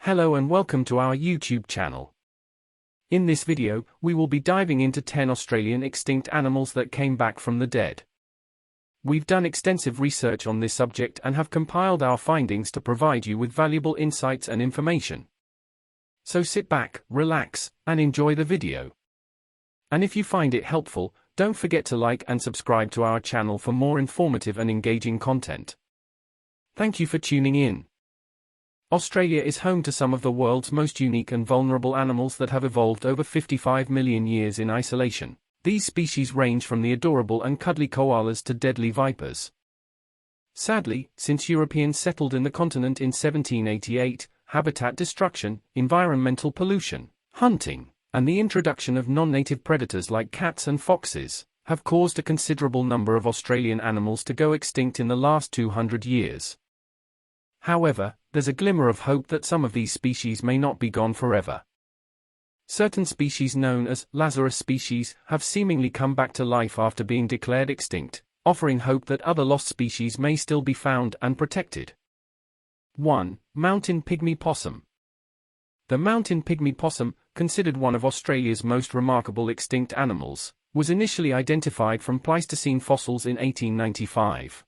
Hello and welcome to our YouTube channel. In this video, we will be diving into 10 Australian extinct animals that came back from the dead. We've done extensive research on this subject and have compiled our findings to provide you with valuable insights and information. So sit back, relax, and enjoy the video. And if you find it helpful, don't forget to like and subscribe to our channel for more informative and engaging content. Thank you for tuning in. Australia is home to some of the world's most unique and vulnerable animals that have evolved over 55 million years in isolation. These species range from the adorable and cuddly koalas to deadly vipers. Sadly, since Europeans settled in the continent in 1788, habitat destruction, environmental pollution, hunting, and the introduction of non-native predators like cats and foxes have caused a considerable number of Australian animals to go extinct in the last 200 years. However, there's a glimmer of hope that some of these species may not be gone forever. Certain species known as Lazarus species have seemingly come back to life after being declared extinct, offering hope that other lost species may still be found and protected. 1. Mountain Pygmy Possum. The mountain pygmy possum, considered one of Australia's most remarkable extinct animals, was initially identified from Pleistocene fossils in 1895.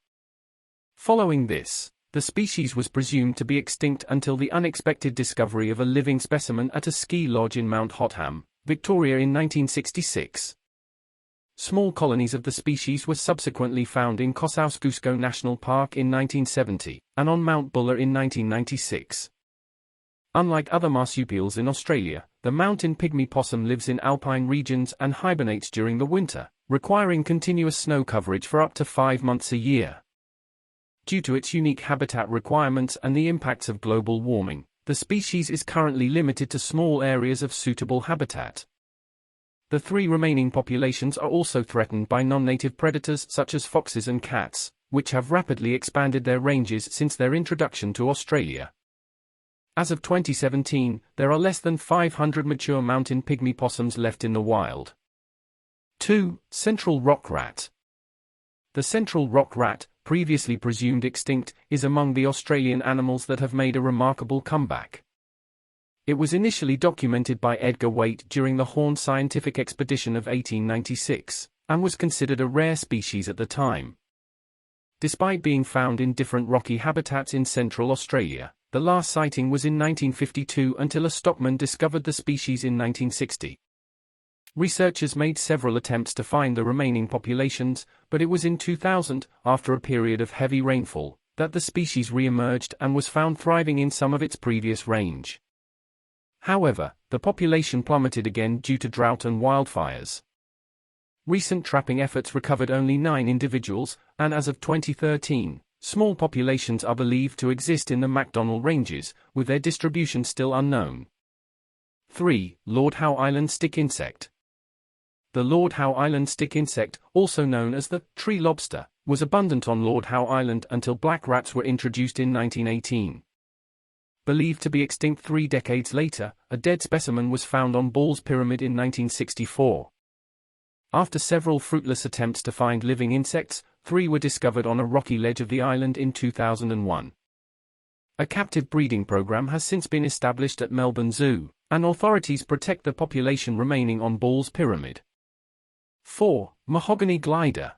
Following this, the species was presumed to be extinct until the unexpected discovery of a living specimen at a ski lodge in Mount Hotham, Victoria in 1966. Small colonies of the species were subsequently found in Kosciuszko National Park in 1970, and on Mount Buller in 1996. Unlike other marsupials in Australia, the mountain pygmy possum lives in alpine regions and hibernates during the winter, requiring continuous snow coverage for up to 5 months a year. Due to its unique habitat requirements and the impacts of global warming, the species is currently limited to small areas of suitable habitat. The 3 remaining populations are also threatened by non-native predators such as foxes and cats, which have rapidly expanded their ranges since their introduction to Australia. As of 2017, there are less than 500 mature mountain pygmy possums left in the wild. 2. Central rock rat. The central rock rat, previously presumed extinct, is among the Australian animals that have made a remarkable comeback. It was initially documented by Edgar Waite during the Horn Scientific Expedition of 1896, and was considered a rare species at the time. Despite being found in different rocky habitats in central Australia, the last sighting was in 1952 until a stockman discovered the species in 1960. Researchers made several attempts to find the remaining populations, but it was in 2000, after a period of heavy rainfall, that the species re-emerged and was found thriving in some of its previous range. However, the population plummeted again due to drought and wildfires. Recent trapping efforts recovered only 9 individuals, and as of 2013, small populations are believed to exist in the Macdonnell Ranges, with their distribution still unknown. 3. Lord Howe Island stick insect. The Lord Howe Island stick insect, also known as the tree lobster, was abundant on Lord Howe Island until black rats were introduced in 1918. Believed to be extinct 3 decades later, a dead specimen was found on Ball's Pyramid in 1964. After several fruitless attempts to find living insects, 3 were discovered on a rocky ledge of the island in 2001. A captive breeding program has since been established at Melbourne Zoo, and authorities protect the population remaining on Ball's Pyramid. 4. Mahogany Glider.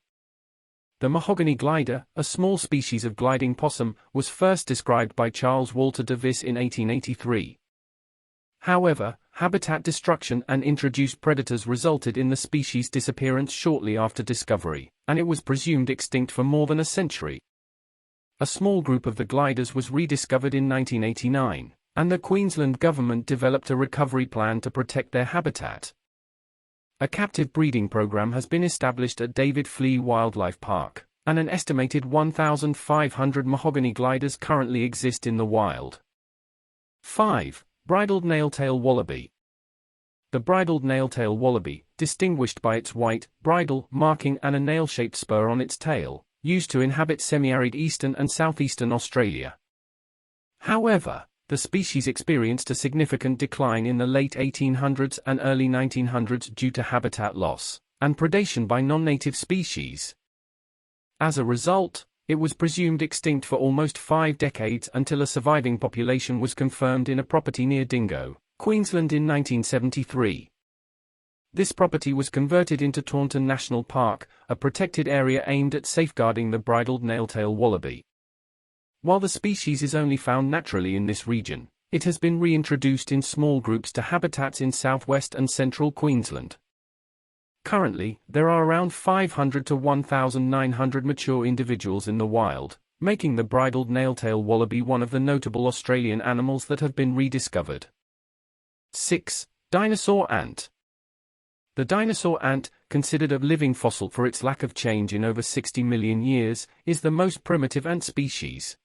The mahogany glider, a small species of gliding possum, was first described by Charles Walter Davis in 1883. However, habitat destruction and introduced predators resulted in the species' disappearance shortly after discovery, and it was presumed extinct for more than a century. A small group of the gliders was rediscovered in 1989, and the Queensland government developed a recovery plan to protect their habitat. A captive breeding program has been established at David Flea Wildlife Park, and an estimated 1,500 mahogany gliders currently exist in the wild. 5. Bridled nail-tail wallaby. The bridled nail-tail wallaby, distinguished by its white, bridle marking and a nail-shaped spur on its tail, used to inhabit semi-arid eastern and southeastern Australia. However, the species experienced a significant decline in the late 1800s and early 1900s due to habitat loss and predation by non-native species. As a result, It was presumed extinct for almost 5 decades until a surviving population was confirmed in a property near Dingo, Queensland in 1973. This property was converted into Taunton National Park, a protected area aimed at safeguarding the bridled nail-tail wallaby. While the species is only found naturally in this region, it has been reintroduced in small groups to habitats in southwest and central Queensland. Currently, there are around 500 to 1,900 mature individuals in the wild, making the bridled nail-tail wallaby one of the notable Australian animals that have been rediscovered. 6. Dinosaur ant. The dinosaur ant, considered a living fossil for its lack of change in over 60 million years, is the most primitive ant species.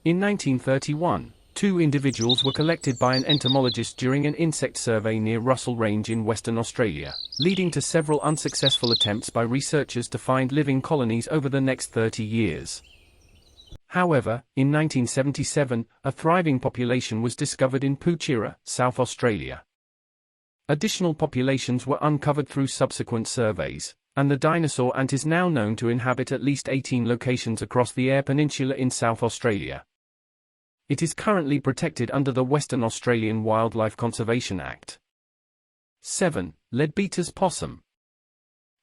In 1931, 2 individuals were collected by an entomologist during an insect survey near Russell Range in Western Australia, leading to several unsuccessful attempts by researchers to find living colonies over the next 30 years. However, in 1977, a thriving population was discovered in Potoroo, South Australia. Additional populations were uncovered through subsequent surveys, and the dinosaur ant is now known to inhabit at least 18 locations across the Eyre Peninsula in South Australia. It is currently protected under the Western Australian Wildlife Conservation Act. 7. Leadbeater's possum.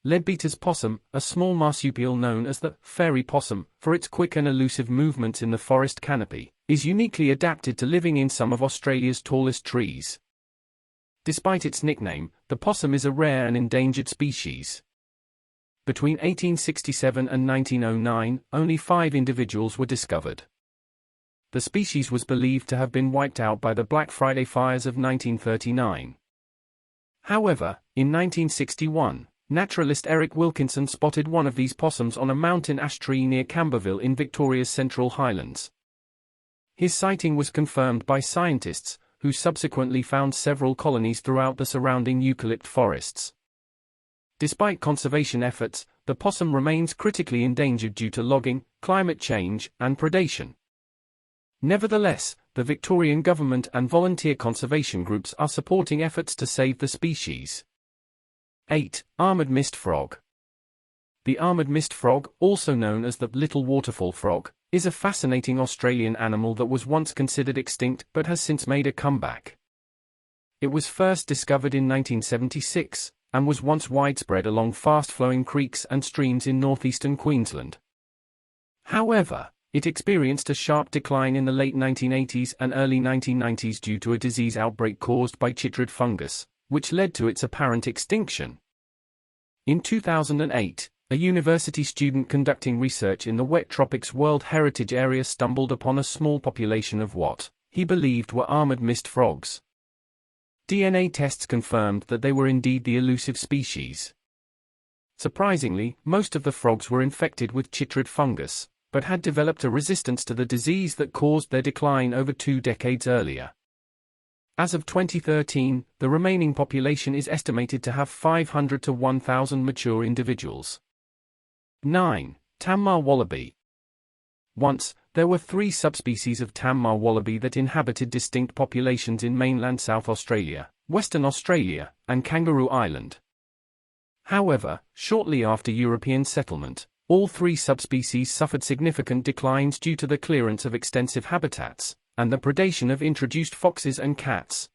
Leadbeater's possum, a small marsupial known as the fairy possum for its quick and elusive movements in the forest canopy, is uniquely adapted to living in some of Australia's tallest trees. Despite its nickname, the possum is a rare and endangered species. Between 1867 and 1909, only 5 individuals were discovered. The species was believed to have been wiped out by the Black Friday fires of 1939. However, in 1961, naturalist Eric Wilkinson spotted one of these possums on a mountain ash tree near Camberville in Victoria's Central Highlands. His sighting was confirmed by scientists, who subsequently found several colonies throughout the surrounding eucalypt forests. Despite conservation efforts, the possum remains critically endangered due to logging, climate change, and predation. Nevertheless, the Victorian government and volunteer conservation groups are supporting efforts to save the species. 8. Armoured mist frog. The armoured mist frog, also known as the little waterfall frog, is a fascinating Australian animal that was once considered extinct but has since made a comeback. It was first discovered in 1976, and was once widespread along fast-flowing creeks and streams in northeastern Queensland. However, it experienced a sharp decline in the late 1980s and early 1990s due to a disease outbreak caused by chytrid fungus, which led to its apparent extinction. In 2008, a university student conducting research in the wet tropics World Heritage Area stumbled upon a small population of what he believed were armoured mist frogs. DNA tests confirmed that they were indeed the elusive species. Surprisingly, most of the frogs were infected with chytrid fungus, but had developed a resistance to the disease that caused their decline over 2 decades earlier. As of 2013, the remaining population is estimated to have 500 to 1,000 mature individuals. 9. Tammar Wallaby. Once, there were 3 subspecies of Tammar Wallaby that inhabited distinct populations in mainland South Australia, Western Australia, and Kangaroo Island. However, shortly after European settlement, all 3 subspecies suffered significant declines due to the clearance of extensive habitats, and the predation of introduced foxes and cats.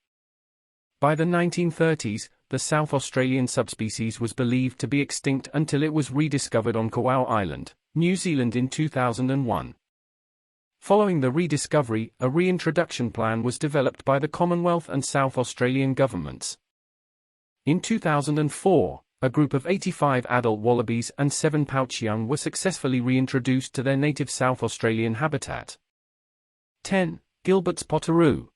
By the 1930s, the South Australian subspecies was believed to be extinct until it was rediscovered on Howe Island, New Zealand in 2001. Following the rediscovery, a reintroduction plan was developed by the Commonwealth and South Australian governments. In 2004, a group of 85 adult wallabies and 7 pouch young were successfully reintroduced to their native South Australian habitat. 10. Gilbert's Potoroo.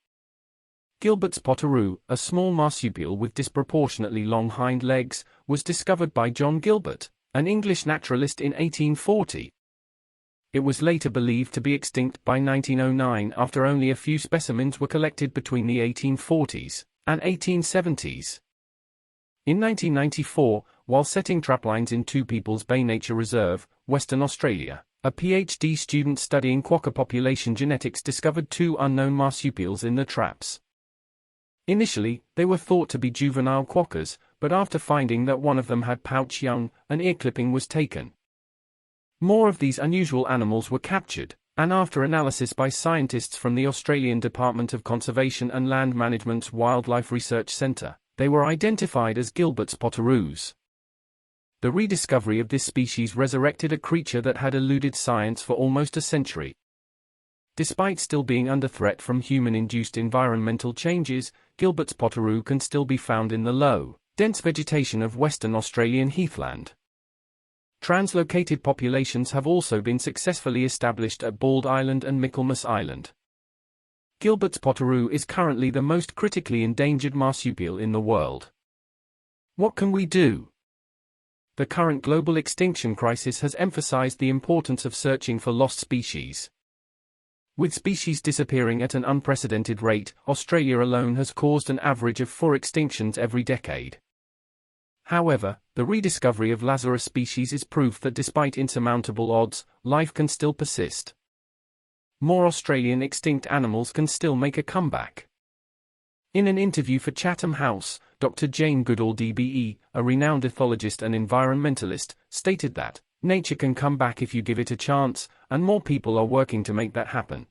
Gilbert's Potoroo, a small marsupial with disproportionately long hind legs, was discovered by John Gilbert, an English naturalist in 1840. It was later believed to be extinct by 1909 after only a few specimens were collected between the 1840s and 1870s. In 1994, while setting traplines in Two Peoples Bay Nature Reserve, Western Australia, a PhD student studying quokka population genetics discovered 2 unknown marsupials in the traps. Initially, they were thought to be juvenile quokkas, but after finding that one of them had pouch young, an ear clipping was taken. More of these unusual animals were captured, and after analysis by scientists from the Australian Department of Conservation and Land Management's Wildlife Research Centre, they were identified as Gilbert's Potoroos. The rediscovery of this species resurrected a creature that had eluded science for almost a century. Despite still being under threat from human-induced environmental changes, Gilbert's Potoroo can still be found in the low, dense vegetation of Western Australian heathland. Translocated populations have also been successfully established at Bald Island and Michaelmas Island. Gilbert's Potoroo is currently the most critically endangered marsupial in the world. What can we do? The current global extinction crisis has emphasized the importance of searching for lost species. With species disappearing at an unprecedented rate, Australia alone has caused an average of 4 extinctions every decade. However, the rediscovery of Lazarus species is proof that despite insurmountable odds, life can still persist. More Australian extinct animals can still make a comeback. In an interview for Chatham House, Dr. Jane Goodall DBE, a renowned ethologist and environmentalist, stated that, "Nature can come back if you give it a chance, and more people are working to make that happen."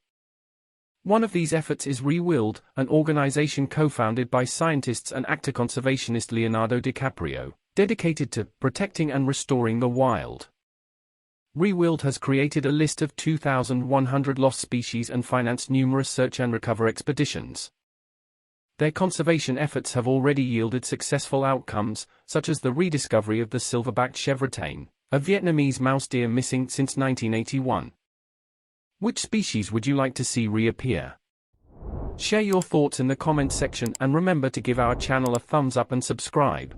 One of these efforts is Bridled, an organization co-founded by scientists and actor conservationist Leonardo DiCaprio, dedicated to protecting and restoring the wild. Bridled has created a list of 2,100 lost species and financed numerous search and recover expeditions. Their conservation efforts have already yielded successful outcomes, such as the rediscovery of the silverbacked chevrotain, a Vietnamese mouse deer missing since 1981. Which species would you like to see reappear? Share your thoughts in the comments section and remember to give our channel a thumbs up and subscribe.